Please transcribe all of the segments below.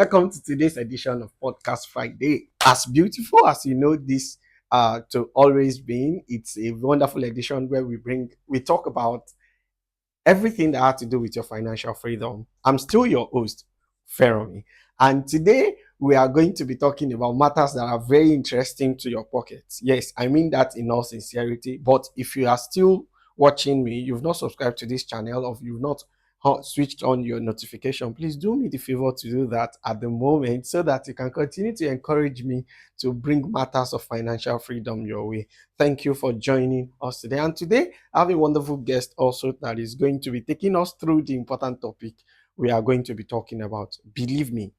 welcome to today's edition of Podcast Friday. As beautiful as you know this to always being, it's a wonderful edition where we talk about everything that had to do with your financial freedom. I'm still your host, Feromi, and today we are going to be talking about matters that are very interesting to your pockets. Yes, I mean that in all sincerity. But if you are still watching me, you've not subscribed to this channel, or you've not switched on your notification, please do me the favor to do that at the moment so that you can continue to encourage me to bring matters of financial freedom your way. Thank you for joining us today. And today, I have a wonderful guest also that is going to be taking us through the important topic we are going to be talking about. Believe me,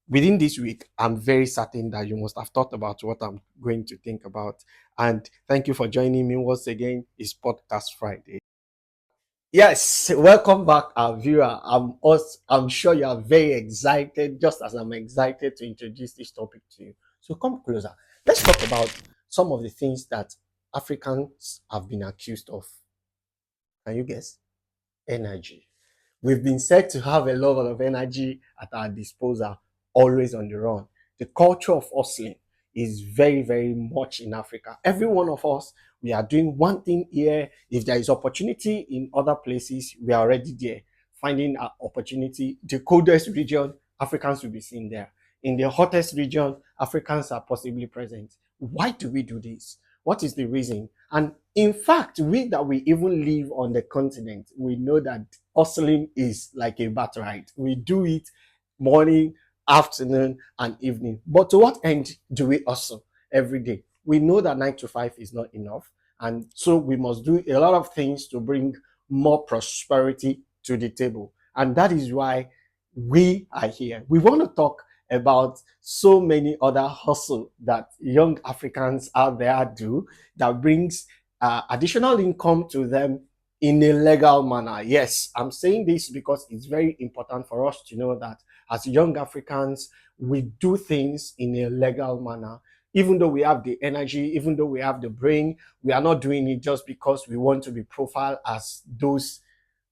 within this week, I'm very certain that you must have thought about what I'm going to think about. And thank you for joining me once again. It's Podcast Friday. Yes, welcome back, our viewer. I'm sure you are very excited, just as I'm excited to introduce this topic to you. So come closer. Let's talk about some of the things that Africans have been accused of. Can you guess? Energy. We've been said to have a lot of energy at our disposal, always on the run. The culture of hustling is very, very much in Africa. Every one of us, we are doing one thing here. If there is opportunity in other places, we are already there. Finding an opportunity, the coldest region, Africans will be seen there. In the hottest region, Africans are possibly present. Why do we do this? What is the reason? And in fact, we even live on the continent, we know that hustling is like a birthright. We do it morning, afternoon, and evening. But to what end do we hustle every day? We know that 9 to 5 is not enough. And so we must do a lot of things to bring more prosperity to the table. And that is why we are here. We want to talk about so many other hustle that young Africans out there do that brings additional income to them in a legal manner. Yes, I'm saying this because it's very important for us to know that as young Africans, we do things in a legal manner. Even though we have the energy, even though we have the brain, we are not doing it just because we want to be profiled as those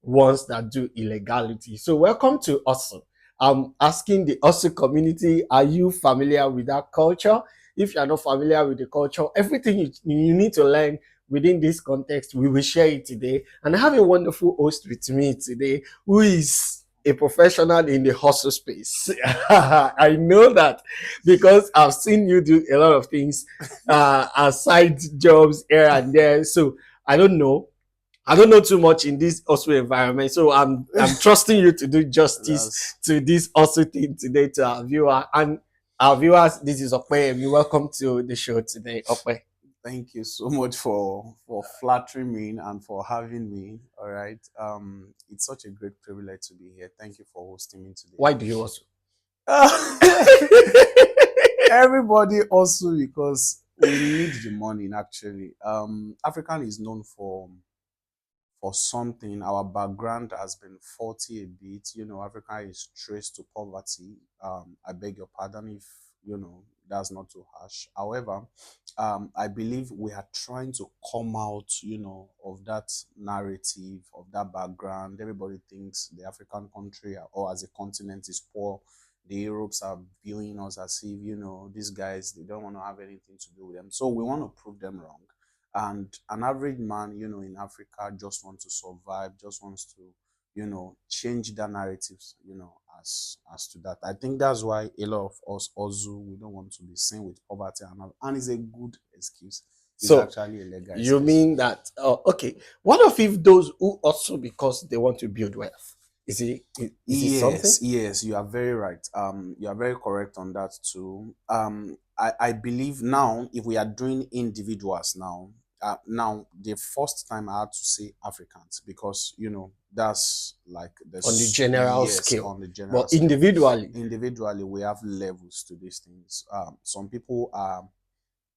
ones that do illegality. So welcome to Hustle. I'm asking the Hustle community, are you familiar with that culture? If you're not familiar with the culture, everything you need to learn within this context, we will share it today. And I have a wonderful host with me today who is a professional in the hustle space. I know that because I've seen you do a lot of things as side jobs here and there. So I don't know too much in this also environment, so I'm trusting you to do justice to this also thing today to our viewer and our viewers. This is Okweyemi. Welcome to the show today, Okwe. Thank you so much for flattering me and for having me. All right. It's such a great privilege to be here. Thank you for hosting me today. Why do you also? Everybody also because we need the money actually. African is known for something. Our background has been faulty a bit. Africa is traced to poverty. I beg your pardon if that's not too harsh. However, I believe we are trying to come out, of that narrative, of that background. Everybody thinks the African country or as a continent is poor. The Europes are viewing us as if, these guys, they don't want to have anything to do with them. So we want to prove them wrong. And an average man, in Africa just wants to survive, just wants to, change the narratives, as to that. I think that's why a lot of us also, we don't want to be seen with poverty and it's a good excuse. It's So actually a legal excuse. you mean that, okay, what if those who also because they want to build wealth? Is it something? Yes, you are very right. You are very correct on that too. I believe now if we are doing individuals now the first time I had to say Africans because that's like On the general scale. on the general But scale. individually we have levels to these things. Some people are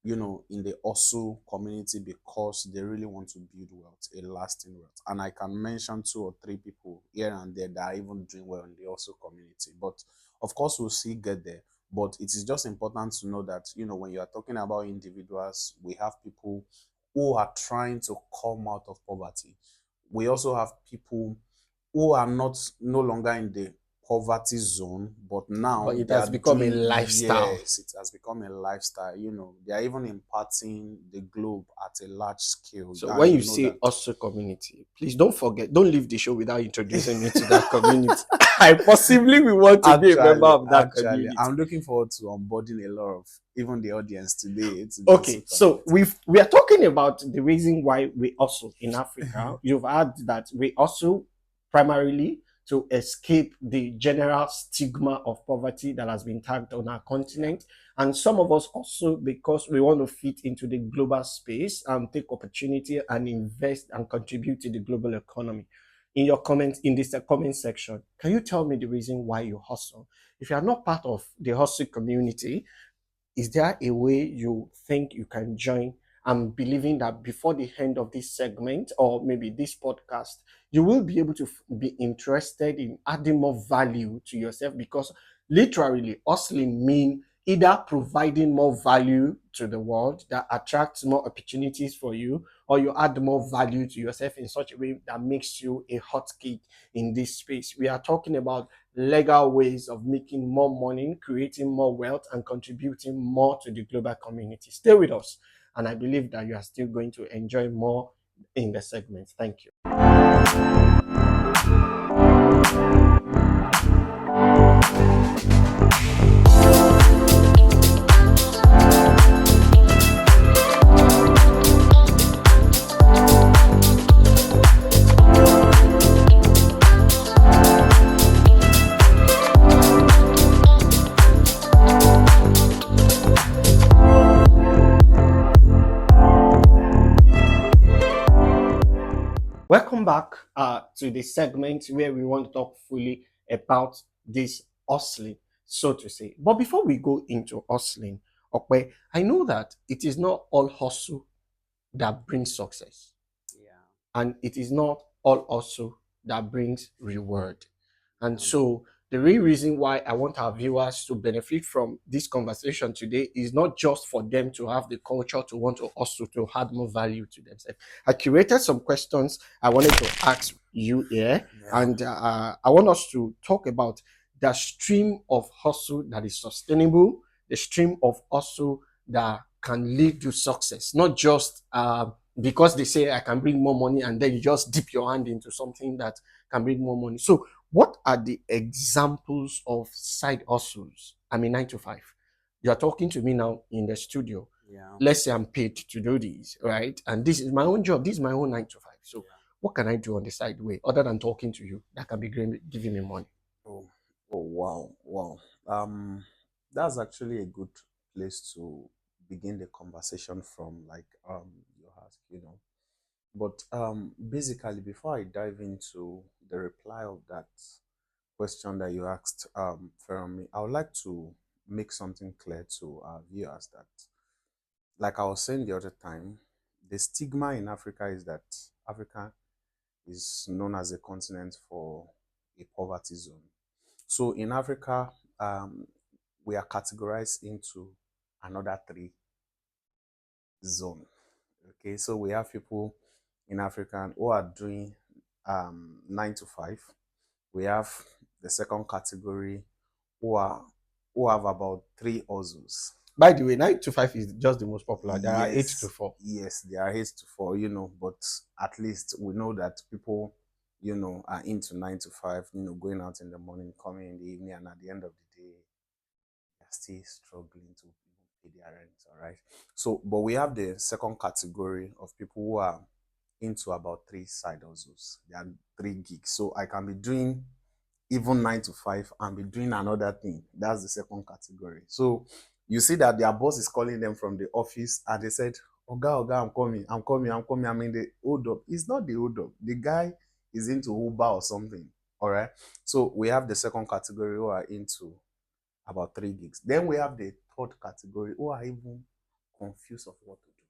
in the also community because they really want to build wealth, a lasting wealth. And I can mention 2 or 3 people here and there that are even doing well in the also community. But of course, we'll see get there. But it is just important to know that, when you are talking about individuals, we have people who are trying to come out of poverty. We also have people who are no longer in the poverty zone, but now But it they has are become a doing, lifestyle. yes, it has become a lifestyle. They are even impacting the globe at a large scale. So And when you you know say that. also community, please don't forget, don't leave the show without introducing me to that community. I possibly will want to be a member of that community. I'm looking forward to onboarding a lot of even the audience today to the also Okay, so community. we are talking about the reason why we hustle in Africa. You've heard that we hustle primarily to escape the general stigma of poverty that has been tagged on our Yeah. continent, and some of us also because we want to fit into the global space and take opportunity and invest and contribute to the global economy. In your comments in this comment section, can you tell me the reason why you hustle? If you are not part of the hustle community, is there a way you think you can join? I'm believing that before the end of this segment or maybe this podcast, you will be able to be interested in adding more value to yourself because literally hustling mean either providing more value to the world that attracts more opportunities for you, or you add more value to yourself in such a way that makes you a hot cake in this space. We are talking about legal ways of making more money, creating more wealth, and contributing more to the global community. Stay with us, and I believe that you are still going to enjoy more in the segment. Thank you. Welcome back to the segment where we want to talk fully about this hustling, so to say. But before we go into hustling, okay, I know that it is not all hustle that brings success, Yeah. and it is not all hustle that brings reward. And Yeah. so the real reason why I want our viewers to benefit from this conversation today is not just for them to have the culture to want to also to add more value to themselves. I curated some questions I wanted to ask you here, Yeah. and I want us to talk about the stream of hustle that is sustainable, the stream of hustle that can lead to success, not just because they say I can bring more money and then you just dip your hand into something that can bring more money. So what are the examples of side hustles? I mean, 9 to 5. You are talking to me now in the studio. Yeah. Let's say I'm paid to do this, right? And this is my own job. This is my own 9 to 5. So, Yeah. what can I do on the side way other than talking to you that can be giving me money? Oh, oh, wow, wow. Um, that's actually a good place to begin the conversation from, like you ask. But basically, before I dive into the reply of that question that you asked from me, I would like to make something clear to our viewers that, like I was saying the other time, the stigma in Africa is that Africa is known as a continent for a poverty zone. So in Africa, um, we are categorized into another three zone. Okay, so we have people in Africa who are doing 9 to 5. We have the second category who are who have about three hustles. By the way, 9 to 5 is just the most popular. There are eight to Yes, four. yes, they are 8 to 4, but at least we know that people, are into 9 to 5, going out in the morning, coming in the evening, and at the end of the day, they're still struggling to even pay their rent, all right? So, but we have the second category of people who are into about three side hustles. They are three gigs. So I can be doing even 9 to 5 and be doing another thing. That's the second category. So you see that their boss is calling them from the office and they said, Oga, Oga, I'm coming. I'm in the hold up. It's not the hold up. The guy is into Uber or something. All right. So we have the second category who are into about three gigs. Then we have the third category who are even confused of what to do.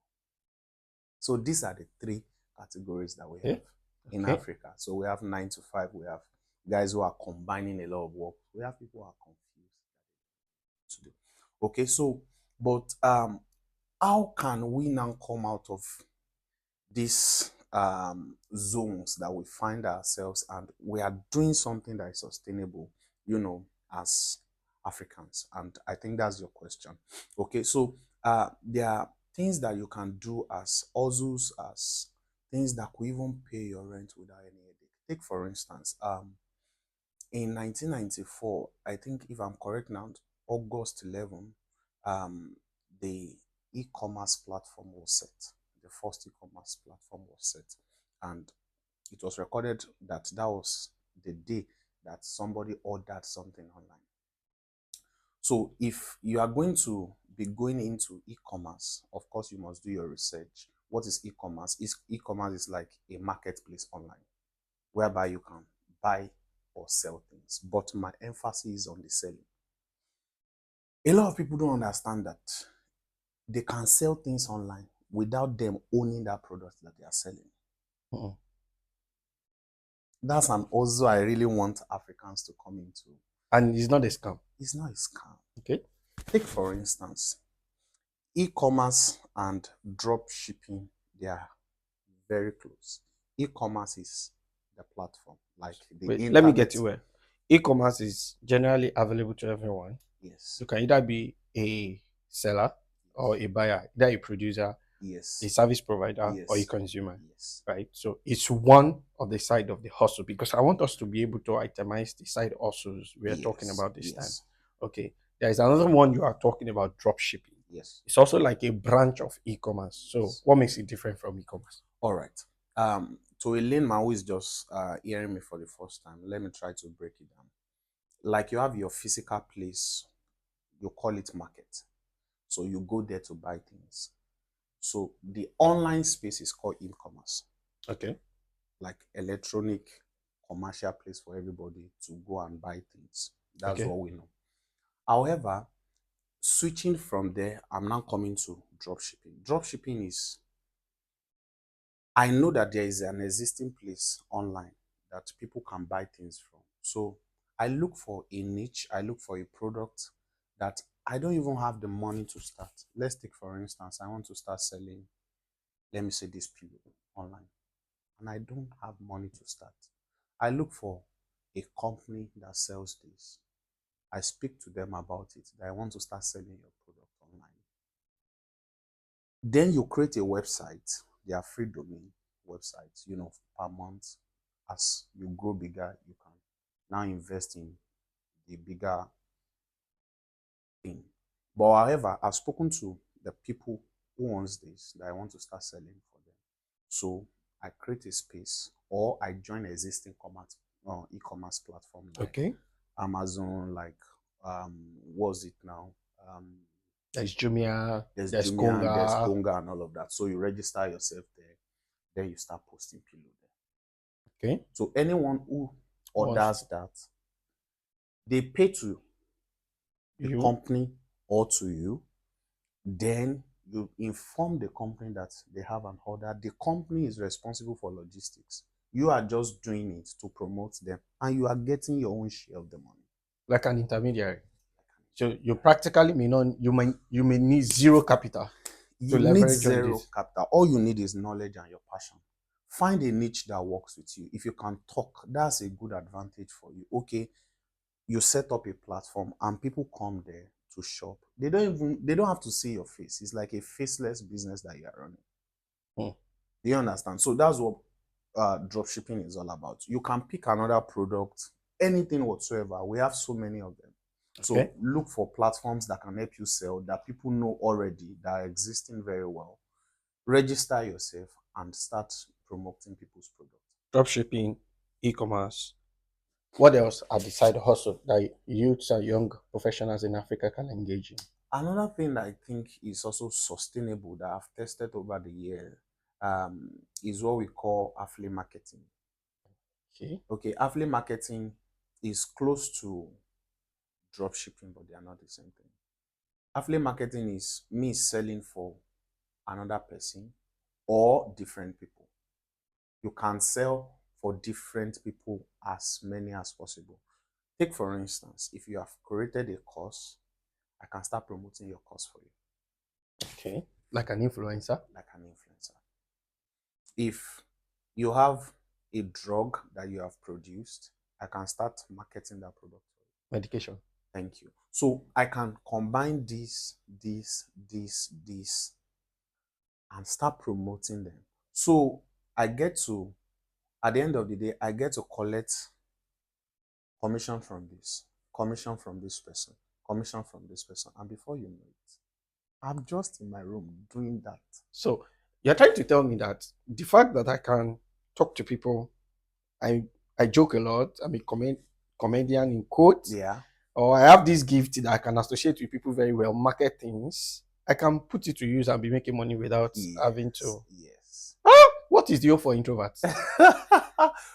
So these are the three categories that we have Okay. in Okay. Africa. So we have 9 to 5. We have guys who are combining a lot of work. We have people who are confused to do. Okay, so but how can we now come out of these zones that we find ourselves and we are doing something that is sustainable? as Africans? And I think that's your question. Okay, so there are things that you can do as hustles, as things that could even pay your rent without any headache. Take for instance, in 1994, I think if I'm correct now, August 11, um, the e-commerce platform was set. The first e-commerce platform was set, and it was recorded that that was the day that somebody ordered something online. So if you are going to be going into e-commerce, of course you must do your research. What is e-commerce? E-commerce is like a marketplace online whereby you can buy or sell things. But my emphasis is on the selling. A lot of people don't understand that they can sell things online without them owning that product that they are selling. Mm. That's an also I really want Africans to come into. And it's not a scam. It's not a scam. Okay. Take for instance, e-commerce and drop shipping, they are very close. E-commerce is the platform, like the Wait, let me get internet. you where. E-commerce is generally available to everyone. Yes, You can either be a seller or a buyer, either a producer, a yes, service provider, or a yes, consumer, yes, right? So it's one of the side of the hustle because I want us to be able to itemize the side hustles we are talking yes, about this time. yes, Okay. There is another one you are talking about drop shipping. yes, It's also like a branch of e-commerce. So yes. what makes it different from e-commerce? All right. To Elaine Ma, who is just hearing me for the first time, let me try to break it down. Like you have your physical place, you call it market. So you go there to buy things. So the online space is called e-commerce, Okay. like electronic commercial place for everybody to go and buy things. That's Okay. what we know. However, switching from there, I'm now coming to drop shipping. Drop shipping is, I know that there is an existing place online that people can buy things from. So I look for a niche, I look for a product that I don't even have the money to start. Let's take, for instance, I want to start selling, let me say, this pillow online, and I don't have money to start. I look for a company that sells this. I speak to them about it, that I want to start selling your product online. Then you create a website. They are free domain websites, per month. As you grow bigger, you can now invest in the bigger thing. But however, I've spoken to the people who owns this that I want to start selling for them. So I create a space or I join existing e-commerce platform like Okay. Amazon, like what's it now? Um, There's Jumia, there's there's Jumia, there's Konga. Konga and all of that. So you register yourself there, then you start posting pillow there. Okay. So anyone who Once orders that, they pay to the you company or to you, then you inform the company that they have an order. The company is responsible for logistics. You are just doing it to promote them, and you are getting your own share of the money. like an intermediary. So you practically may not you may need zero capital to You need leverage on zero this. capital. All you need is knowledge and your passion. Find a niche that works with you. If you can talk, that's a good advantage for you. Okay, you set up a platform and people come there to shop. They don't have to see your face. It's like a faceless business that you are running. Hmm. Do you understand? So that's what drop shipping is all about. You can pick another product, anything whatsoever. We have so many of them. So Okay. look for platforms that can help you sell, that people know already, that are existing very well. Register yourself and start promoting people's products. Dropshipping, e-commerce. What else are the side hustle that youths and young professionals in Africa can engage in? Another thing that I think is also sustainable that I've tested over the year is what we call affiliate marketing. Okay. Okay, affiliate marketing is close to drop shipping, but they are not the same thing. Affiliate marketing is me selling for another person or different people. You can sell for different people as many as possible. Take for instance, if you have created a course, I can start promoting your course for you, Okay. Like an influencer. like an influencer. If you have a drug that you have produced, I can start marketing that product. Medication. Thank you. So I can combine this, and start promoting them. So I get to, at the end of the day, I get to collect commission from this, commission from this person, commission from this person. And before you know it, I'm just in my room doing that. So you're trying to tell me that the fact that I can talk to people, I I joke a lot. I'm a comedian in quotes, Yeah. or I have this gift that I can associate with people very well, market things. I can put it to use and be making money without having Yes. to. Yes. What is the hope for introverts?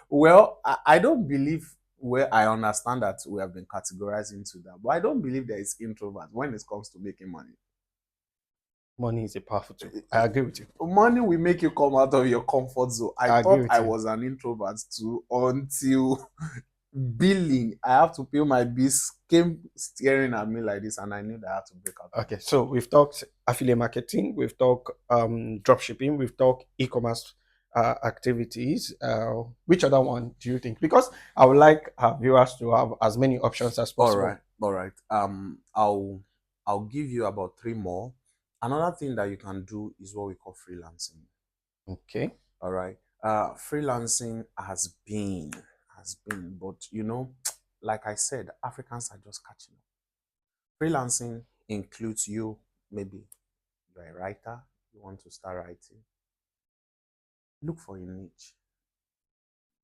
Well, I don't believe, where I understand that we have been categorized into that, but I don't believe there is introvert when it comes to making money. Money is a powerful tool. I agree with you. Money will make you come out of your comfort zone. I I agree thought with I you. was an introvert too until billing. I have to pay my bills came staring at me like this, and I knew that I had to break out of Okay, so we've talked affiliate marketing, we've talked drop shipping, we've talked e-commerce activities. Which other one do you think? Because I would like our viewers to have as many options as All possible. right, all right. I'll give you about three more. Another thing that you can do is what we call freelancing. Okay. All right. Freelancing has been, but like I said, Africans are just catching up. Freelancing includes you, maybe you're a writer, you want to start writing. Look for a niche.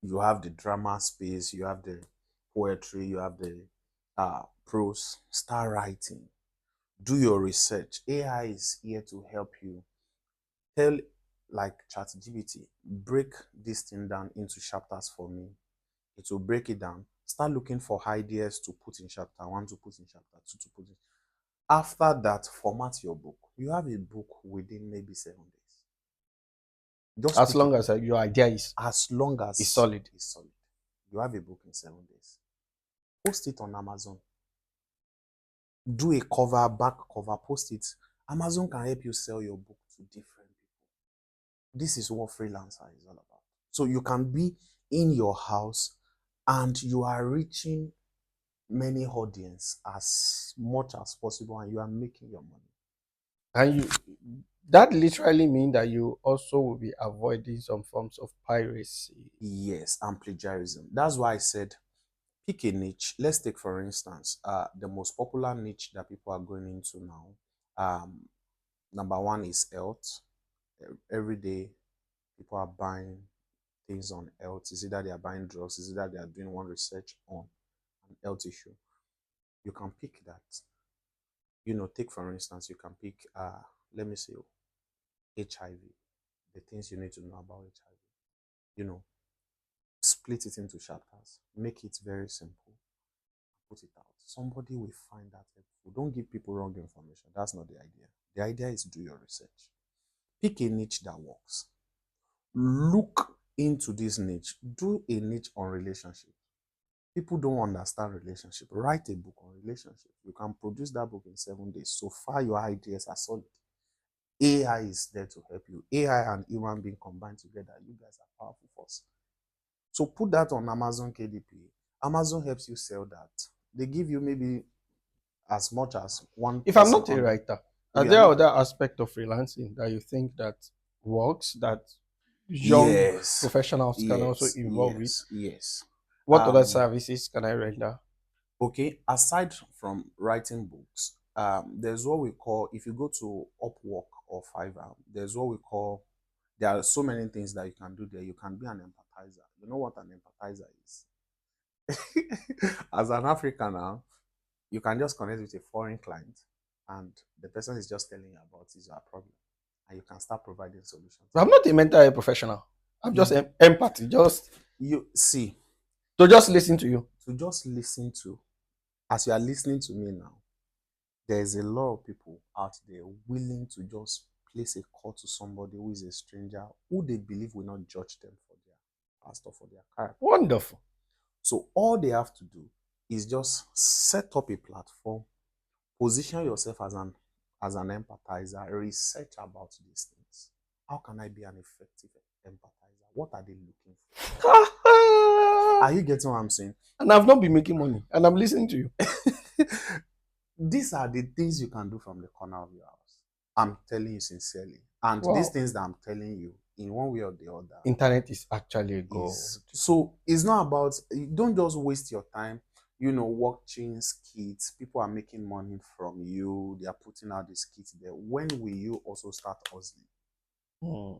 You have the drama space, you have the poetry, you have the prose. Start writing. Do your research. AI is here to help you. Tell, like ChatGPT, break this thing down into chapters for me. It will break it down. Start looking for ideas to put in chapter one, to put in chapter two, to put in. After that, format your book. You have a book within maybe 7 days. Just As pick it. long as your idea As long is as solid. it's solid. You have a book in 7 days. Post it on Amazon. Do a cover, back cover, post it. Amazon can help you sell your book to different people. This is what freelancer is all about. So you can be in your house and you are reaching many audience as much as possible, and you are making your money. And you that literally mean that you also will be avoiding some forms of piracy. Yes, and plagiarism. That's why I said pick a niche. Let's take, for instance, the most popular niche that people are going into now. Um, Number one is health. Every day, people are buying things on health. Is either they are buying drugs, is either they are doing one research on an health issue. You can pick that. Take for instance, you can pick, let me say, HIV, the things you need to know about HIV. You know, split it into chapters, make it very simple, put it out. Somebody will find that helpful. Don't give people wrong information. That's not the idea. The idea is do your research. Pick a niche that works. Look into this niche. Do a niche on relationship. People don't understand relationship. Write a book on relationship. You can produce that book in 7 days. So far, your ideas are solid. AI is there to help you. AI and human being combined together. You guys are powerful force. So put that on Amazon KDP. Amazon helps you sell that. They give you maybe as much as one If I'm person not a on the. writer, are You are there not. other aspects of freelancing that you think that works that young Yes, professionals can also yes, involve with? yes, yes. What other services can I render? Okay, aside from writing books, there's what we call, if you go to Upwork or Fiverr, there's what we call, there are so many things that you can do there. You can be an empathizer. You know what an empathizer is? As an African now, you can just connect with a foreign client and the person is just telling you about his problem, and you can start providing solutions to I'm that not a problem. mental health professional. I'm just empathy, just You see, to just listen to you. to just listen to, as you are listening to me now, there's a lot of people out there willing to just place a call to somebody who is a stranger, who they believe will not judge them for their past or for their character. Wonderful. So all they have to do is just set up a platform, position yourself as an empathizer, research about these things. How can I be an effective empathizer? What are they looking for? Are you getting what I'm saying? And I've not been making money, and I'm listening to you. These are the things you can do from the corner of your house. I'm telling you sincerely. And these Wow. things that I'm telling you, in one way or the other, Internet is actually a gold. is so it's not about, don't just waste your time, watching skits. People are making money from you, they are putting out the skits there. When will you also start hustling? Hmm.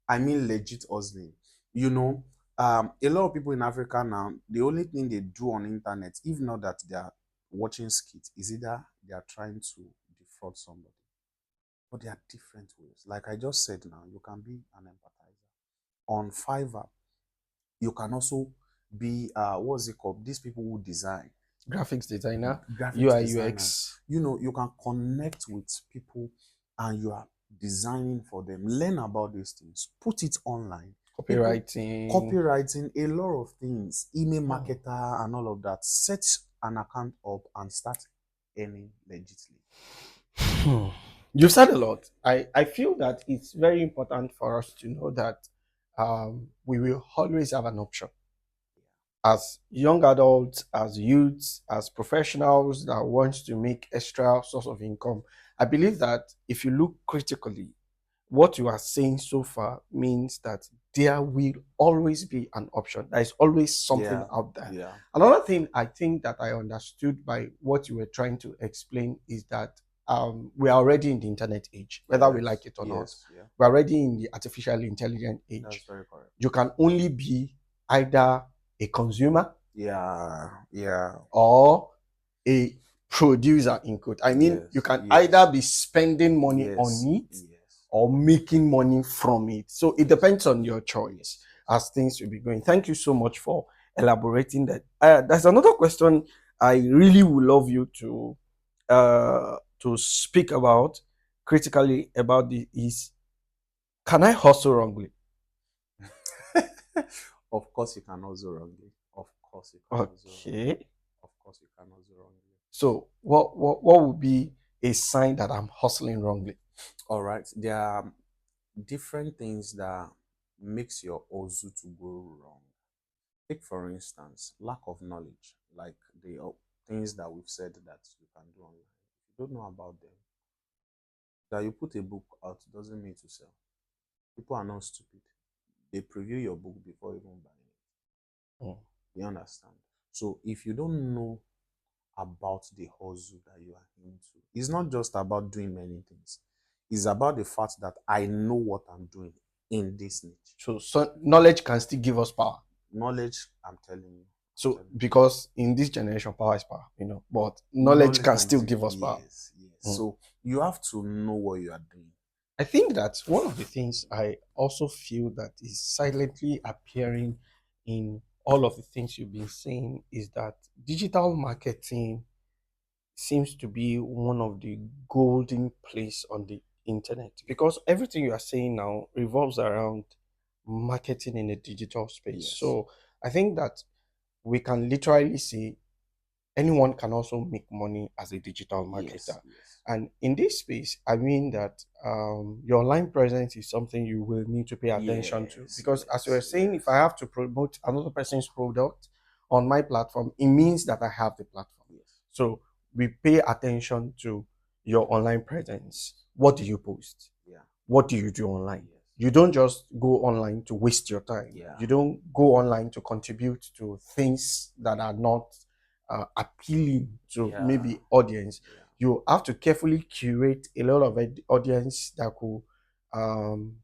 I mean legit hustling. You know, a lot of people in Africa now, the only thing they do on internet, if not that they are watching skits, is either they are trying to defraud somebody. But there are different ways. Like I just said now, you can be an empathizer. On Fiverr, you can also be what's it called? These people who design, Graphics designer, graphics UI designers. UX, You can connect with people and you are designing for them. Learn about these things. Put it online. People copywriting. copywriting, a lot of things, email Oh. marketer and all of that. Set an account up and start earning legitly. Hmm. You've said a lot. I feel that it's very important for us to know that we will always have an option as young adults, as youths, as professionals that want to make extra source of income. I believe that if you look critically, what you are saying so far means that there will always be an option. There is always something Yeah, out there. yeah, Another thing I think that I understood by what you were trying to explain is that we are already in the internet age, whether we like yes, it or not. yes, yeah. We're already in the artificial intelligence age. That's very correct. You can only be either a consumer Yeah, yeah, or a producer in quote. I mean, you yes, can yes, either be spending money on yes, it yes, or making money from it. So it yes, depends on your choice yes. as things will be going. Thank you so much for elaborating that. There's another question I really would love you to speak about critically about the is can I hustle wrongly? Of course, you can also wrongly. Of course, you can also wrongly. Okay. Of course, you can also wrongly. So what would be a sign that I'm hustling wrongly? All right, there are different things that makes your ozu to go wrong. Take for instance, lack of knowledge, like the things that we've said that you can do online. If you don't know about them, that you put a book out doesn't mean to sell. People are not stupid. They preview your book before even buying it. Mm. You understand? So if you don't know about the hustle that you are into, it's not just about doing many things. It's about the fact that I know what I'm doing in this niche. So knowledge can still give us power. Knowledge, I'm telling you. I'm So telling you. because in this generation, power is power, but knowledge Knowledge can can still give, give us power. yes, yes. Mm. So you have to know what you are doing. I think that one of the things I also feel that is silently appearing in all of the things you've been saying is that digital marketing seems to be one of the golden place on the internet because everything you are saying now revolves around marketing in a digital space. Yes. So I think that we can literally say anyone can also make money as a digital Yes. marketer. Yes. And in this space, I mean that your online presence is something you will need to pay attention to Yes. because, as you were Yes. saying, if I Yes. have to promote another person's product on my platform, it means that I have the platform. Yes. So we pay attention to your online presence. What do you post? Yeah. What do you do online? Yes. You don't just go online to waste your time. Yeah. You don't go online to contribute to things that are not appealing to Yeah. maybe audience. Yeah. You have to carefully curate a lot of audience that could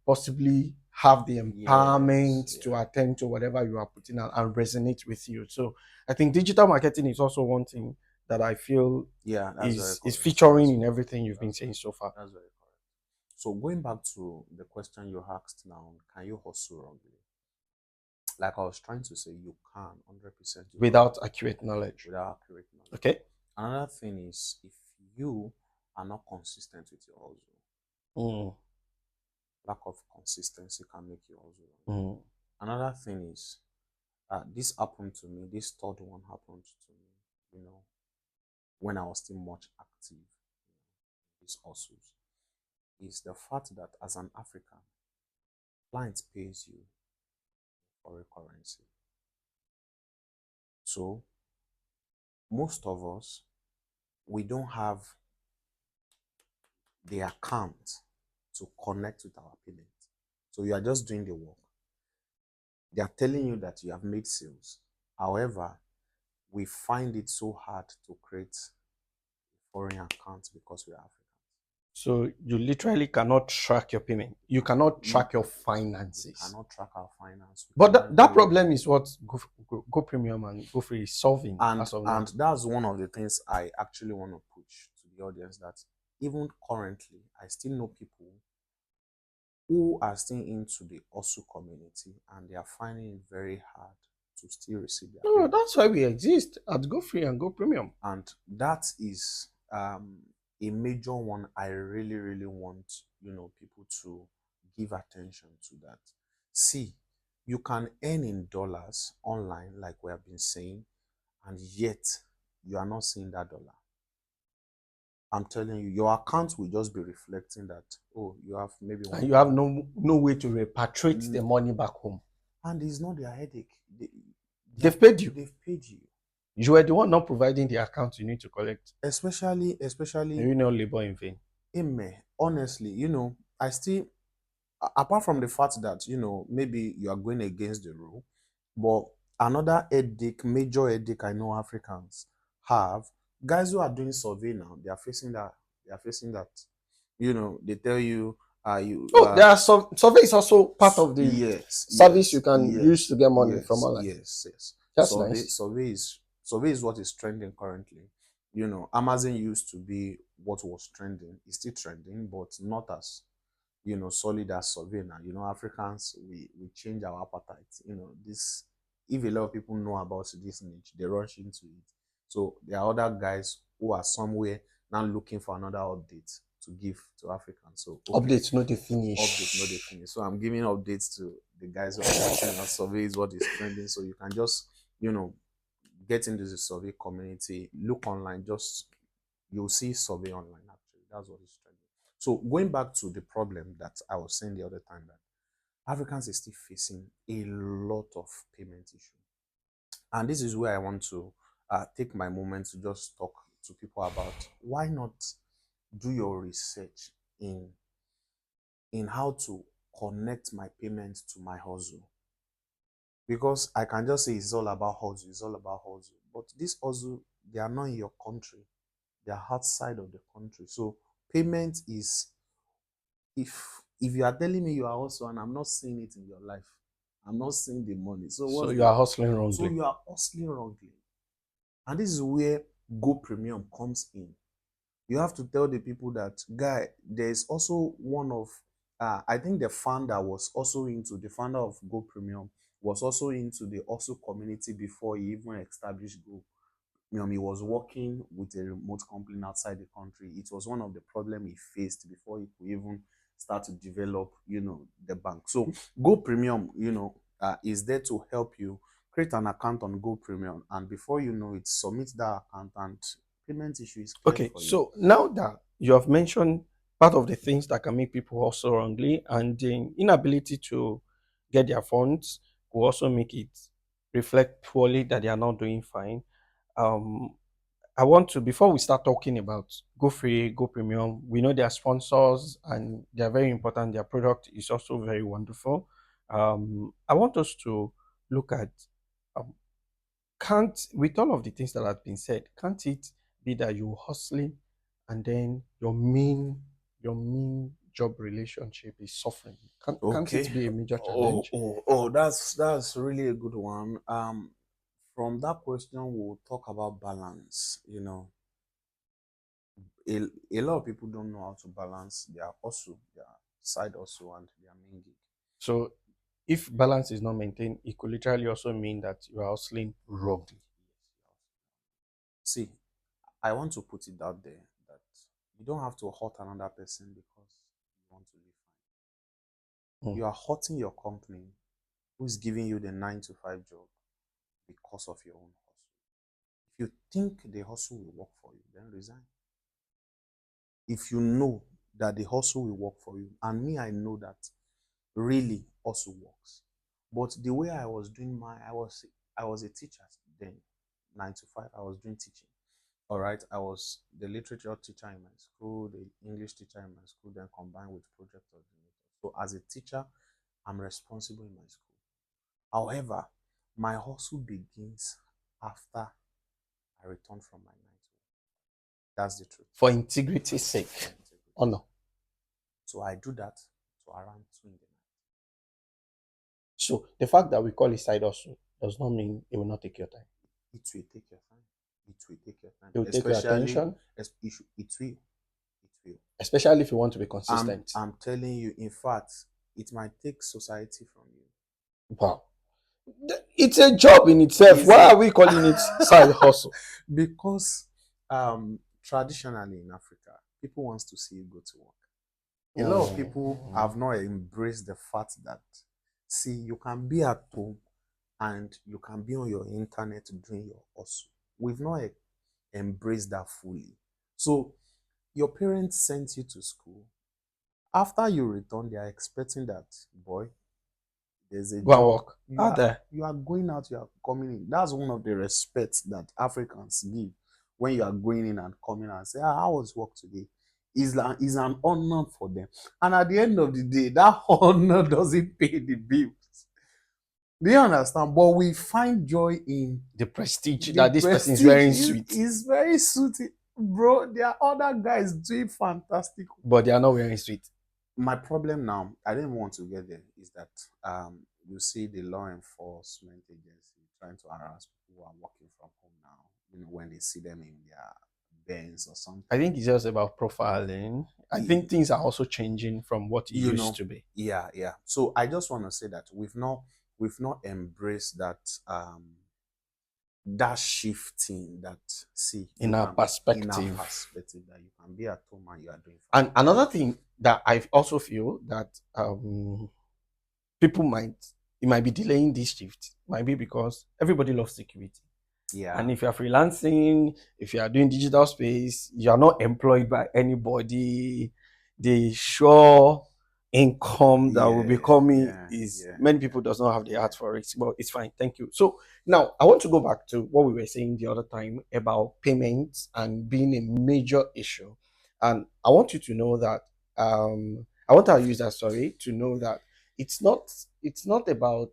possibly have the Yes. empowerment to Yeah. attend to whatever you are putting out and resonate with you. So I think digital marketing is also one thing that I feel Yeah. That's very is correct. featuring That's in very everything correct. you've been saying so far. That's very correct. So going back to the question you asked now, can you hustle wrongly? Like I was trying to say, you can 100% you can Without accurate knowledge. without accurate knowledge. Okay. Another thing is if you are not consistent with your hustle, Mm, lack of consistency can make you hustle wrongly. mm. Another thing is this happened to me. This third one happened to me. When I was still much active in these hustles, is the fact that as an African, client pays you foreign currency. So most of us, we don't have the account to connect with our payment. So you are just doing the work. They are telling you that you have made sales. However, we find it so hard to create foreign accounts because we are African. So you literally cannot track your payment. You cannot We, track your we finances. cannot track our finance. We But cannot that even problem is what Go Premium and Go Free is solving as of now. and that's one of the things I actually want to push to the audience, that even currently I still know people who are still into the OSU community and they are finding it very hard to still receive their No, payment. that's why we exist at Go Free and Go Premium. And that is a major one. I really, really want people to give attention to that. See, you can earn in dollars online, like we have been saying, and yet you are not seeing that dollar. I'm telling you, your account will just be reflecting that, oh, you have maybe And you have 1,000. no way to repatriate the money back home. And it's not their headache. They've paid you. They've paid you. You were the one not providing the account you need to collect. Especially, You know, labor in vain. honestly, I still, apart from the fact that, maybe you are going against the rule, but another headache, major headache I know Africans have, guys who are doing survey now, they are facing that. They are facing that. They tell you, you Oh, there are some survey is also part of the yes, service you yes, can use to yes, get money from yes, online. yes, yes. That's nice. Survey is what is trending currently. Amazon used to be what was trending. It's still trending, but not as solid as survey now. Africans, we change our appetite. This, if a lot of people know about this niche, they rush into it. So there are other guys who are somewhere now looking for another update to give to Africans. So okay, Updates not the update not the finish. finish. So I'm giving updates to the guys who are watching, and survey is what is trending. So you can just get into the survey community, look online, just you'll see survey online. Actually, that's what is trending. So going back to the problem that I was saying the other time, that Africans is still facing a lot of payment issue, and this is where I want to take my moment to just talk to people about why not do your research in how to connect my payments to my hustle. Because I can just say it's all about hustle, it's all about hustle. But this hustle, they are not in your country, they are outside of the country. So payment is, if you are telling me you are also, and I'm not seeing it in your life, I'm not seeing the money. So So what's you the are hustling so wrongly. you are hustling wrongly. And this is where GoPremium comes in. You have to tell the people that, guy, there's also one of I think the founder was also into the founder of GoPremium was also into the also community before he even established Go. He was working with a remote company outside the country. It was one of the problems he faced before he could even start to develop, the bank. So Go Premium, is there to help you create an account on Go Premium, and before you know it, submit that account, and payment issue is cleared Okay, for you. so now that you have mentioned part of the things that can make people also wrongly and the inability to get their funds will also make it reflect poorly that they are not doing fine. Um, I want to, before we start talking about Go Free, Go Premium, we know they are sponsors and they are very important. Their product is also very wonderful. I want us to look at um, can't, with all of the things that have been said, can't it be that you're hustling and then your main job relationship is suffering? Can't it Okay. be a major Oh, challenge? oh, oh, that's really a good one. From that question, we'll talk about balance. A, a lot of people don't know how to balance their side hustle, and their main gig. So if balance is not maintained, it could literally also mean that you are hustling wrongly. See, I want to put it out there that you don't have to hurt another person because you want to live fine. Mm. You are hurting your company who is giving you the 9 to 5 job because of your own hustle. If you think the hustle will work for you, then resign. If you know that the hustle will work for you, and me, I know that really hustle works. But the way I was doing I was a teacher then, 9 to 5. I was doing teaching. All right, I was the literature teacher in my school, the English teacher in my school, then combined with project coordinator. So as a teacher, I'm responsible in my school. However, my hustle begins after I return from my night work. That's the truth. For integrity's sake. For integrity. Honor. So I do that to around 2 in the night. So the fact that we call it side hustle does not mean it will not take your time. It will take your time. It will take your time. It will take your Especially, attention, it will. It will. especially if you want to be I'm, consistent. I'm telling you, in fact, it might take society from you. Wow. It's a job in itself. Is Why it? are we calling it side hustle? Because traditionally in Africa, people wants to see you go to work. A lot of people have not embraced the fact that, see, you can be at home and you can be on your internet doing your hustle. We've not embraced that fully. So your parents sent you to school. After you return, they are expecting that, boy, there's a Go and job. work. Out there. You are going out, you are coming in. That's one of the respects that Africans give when you are going in and coming and say, how was work today? Is an honor for them. And at the end of the day, that honor doesn't pay the bills. Do you understand? But we find joy in The prestige the that this person is wearing sweet. is very soothing. Bro, there are other guys doing fantastic. But they are not wearing sweet. My problem now, I don't even want to get there, is that you see the law enforcement agency trying to harass people who are working from home now, when they see them in their Benz or something. I think it's just about profiling. I think things are also changing from what it used to be. Yeah. So I just want to say that we've not embraced that that shifting, that in our perspective that you can be at home and you are doing fine. And another thing that I also feel that people might be delaying this shift might be because everybody loves security. Yeah. And if you're freelancing, if you are doing digital space, you are not employed by anybody. The sure income that will be coming is many people does not have the heart for it, but it's fine. Thank you. So now I want to go back to what we were saying the other time about payments and being a major issue. And I want you to know that I want our users, to know that it's not about,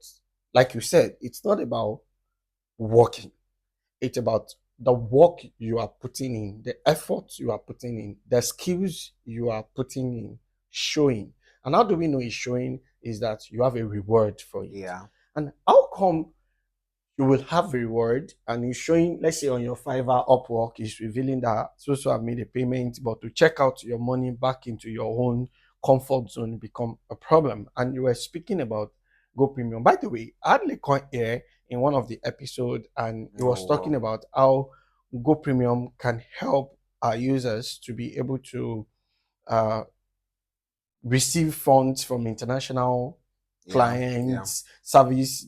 like you said, it's not about working. It's about the work you are putting in, the effort you are putting in, the skills you are putting in, showing. And how do we know it's showing? Is that you have a reward for it. Yeah. And how come you will have a reward and it's showing, let's say on your Fiverr Upwork, is revealing that so have made a payment, but to check out your money back into your own comfort zone become a problem. And you were speaking about GoPremium. By the way, I had Lekon here in one of the episodes, and he was talking about how GoPremium can help our users to be able to receive funds from international clients, service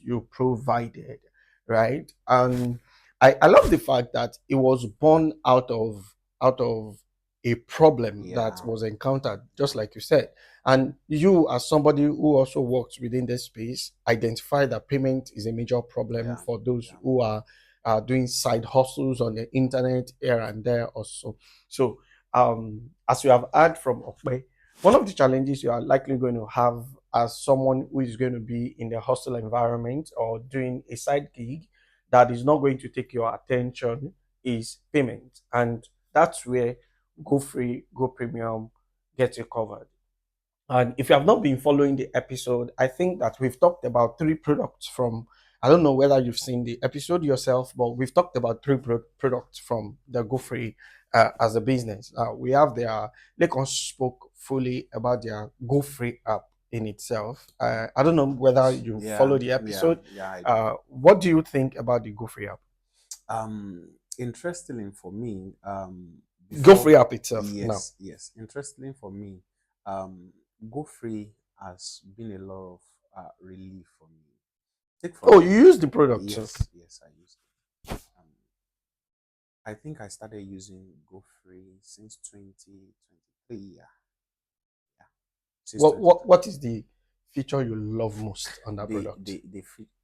you provided, right? And I love the fact that it was born out of a problem that was encountered, just like you said. And you, as somebody who also works within this space, identify that payment is a major problem for those who are doing side hustles on the internet here and there also. So as you have heard from Okpe, one of the challenges you are likely going to have as someone who is going to be in the hostel environment or doing a side gig that is not going to take your attention is payment. And that's where Go Free, Go Premium gets you covered. And if you have not been following the episode, I think that we've talked about three products from, I don't know whether you've seen the episode yourself, but we've talked about three products from the Go Free as a business. We have their, Lekon spoke fully about their Go Free app in itself. I don't know whether you follow the episode. What do you think about the Go Free app? Interestingly for me, Go Free app itself. Yes. Interestingly for me, Go Free has been a lot of relief for me. You use the product? Yes, I used it. I think I started using Go Free since 2023. What is the feature you love most on that The product?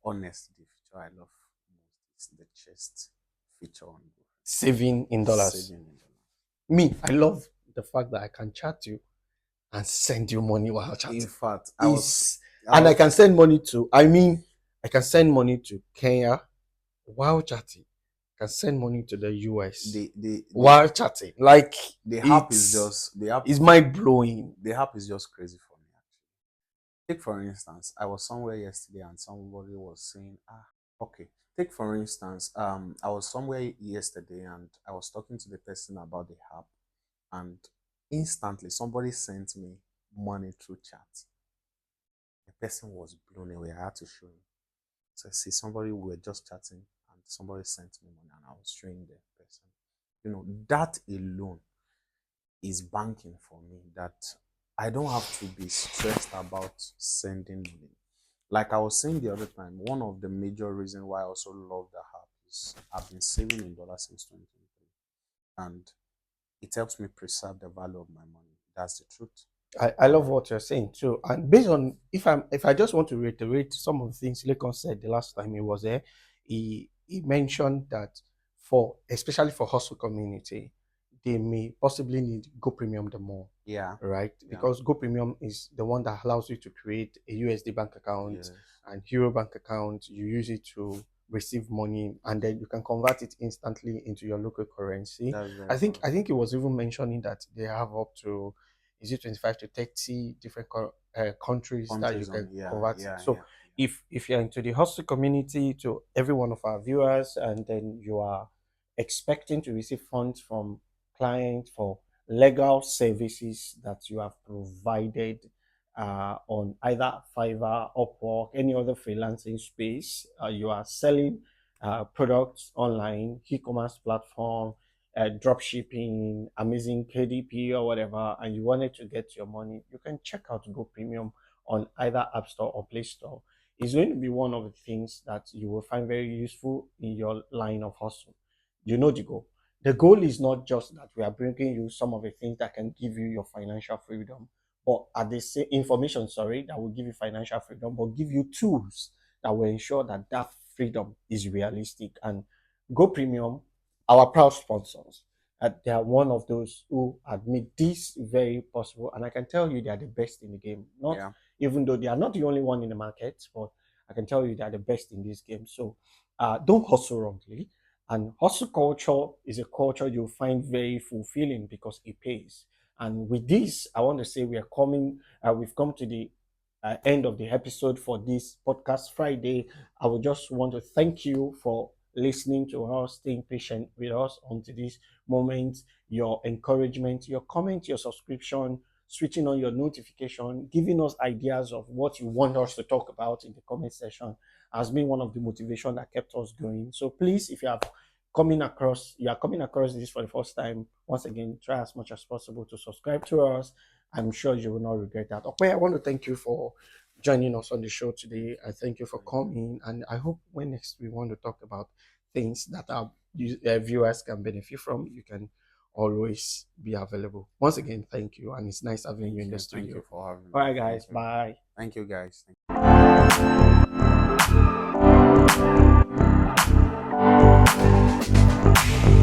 honest, the feature I love most is the chest feature on Saving in dollars. saving in dollar. Me, I love the fact that I can chat you and send you money while In chatting. fact, Is I and I was can send money to. I mean, I can send money to Kenya while chatting. I can send money to the US the while chatting. Like the app is it's just the app it's mind blowing. the app is just crazy for me actually. Take for instance, I was somewhere yesterday and somebody was saying, okay. Take for instance, I was somewhere yesterday and I was talking to the person about the app, and instantly somebody sent me money through chat. The person was blown away. I had to show him. So I see somebody, we were just chatting and somebody sent me money and I was showing the person. You know, that alone is banking for me, that I don't have to be stressed about sending money. Like I was saying the other time, one of the major reasons why I also love the app is I've been saving in dollars since 2023, and it helps me preserve the value of my money. That's the truth. I love what you're saying too. And based on if I just want to reiterate some of the things Lekon said the last time he was there, he mentioned that for especially for hustle community, they may possibly need Go Premium the more, Yeah, right? yeah, Because Go Premium is the one that allows you to create a USD bank account yes. and Euro bank account. You use it to receive money and then you can convert it instantly into your local currency. That's very I powerful. think it was even mentioning that they have up to is it 25 to 30 different countries that you Countries can on, yeah, convert it. yeah, So yeah, if you're into the hustle community, to every one of our viewers, and then you are expecting to receive funds from clients for legal services that you have provided on either Fiverr, Upwork, any other freelancing space, you are selling products online, e-commerce platform, drop shipping, amazing KDP or whatever, and you wanted to get your money, you can check out Go Premium on either App Store or Play Store. It's going to be one of the things that you will find very useful in your line of hustle. You know the goal. The goal is not just that we are bringing you some of the things that can give you your financial freedom, but at the same information, sorry, that will give you financial freedom, but give you tools that will ensure that that freedom is realistic. And Go Premium, our proud sponsors, they are one of those who have made this very possible. And I can tell you they are the best in the game. Not yeah, even though they are not the only one in the market, but I can tell you they are the best in this game. So don't hustle wrongly. And hustle culture is a culture you'll find very fulfilling because it pays. And with this, I want to say we've come to the end of the episode for this podcast Friday. I would just want to thank you for listening to us, staying patient with us until this moment, your encouragement, your comment, your subscription, switching on your notification, giving us ideas of what you want us to talk about in the comment section has been one of the motivation that kept us going. So please, if you are coming across this for the first time, once again, try as much as possible to subscribe to us. I'm sure you will not regret that. Okay, I want to thank you for joining us on the show today. I thank you for coming, and I hope when next we want to talk about things that our viewers can benefit from, you can always be available. Once again, thank you, and it's nice having you in the Thank you studio. for having All me. right, Thank guys, you. bye. Thank you, guys. Thank